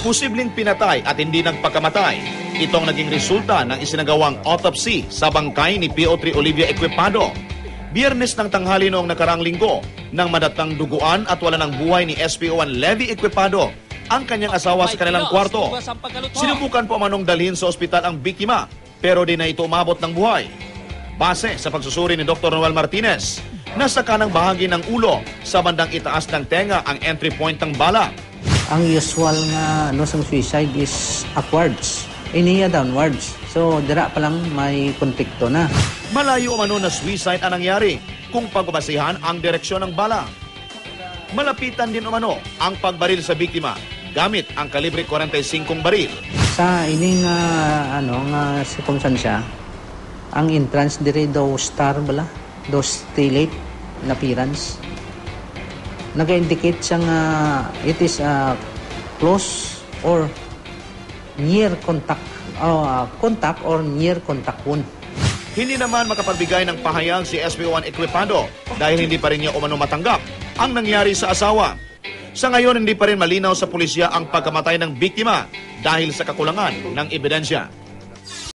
Posibleng pinatay at hindi nagpakamatay. Itong naging resulta ng isinagawang autopsy sa bangkay ni PO3 Olivia Equipado. Biyernes ng tanghali noong nakarang linggo, nang madatang duguan at wala ng buhay ni SPO1 Levi Equipado ang kanyang asawa sa kanilang kwarto. Sinubukan po manong dalhin sa ospital ang biktima, pero di na ito umabot ng buhay. Base sa pagsusuri ni Dr. Noel Martinez, nasa kanang bahagi ng ulo sa bandang itaas ng tenga ang entry point ng bala. Ang usual nga sa suicide is upwards, iniya downwards. So dira pa lang may kontekto na. Malayo umano na suicide ang nangyari kung pagbabasihan ang direksyon ng bala. Malapitan din umano ang pagbaril sa biktima gamit ang kalibre 45 baril. Sa ining nga sirkumstansya, ang entrance dire do star bala, do stellate na appearance. Nag-indicate siya nga it is close or near contact, contact or near contact wound. Hindi naman makapagbigay ng pahayag si SPO1 Equipado dahil hindi pa rin niya umano matanggap ang nangyari sa asawa. Sa ngayon, hindi pa rin malinaw sa pulisya ang pagkamatay ng biktima dahil sa kakulangan ng ebidensya.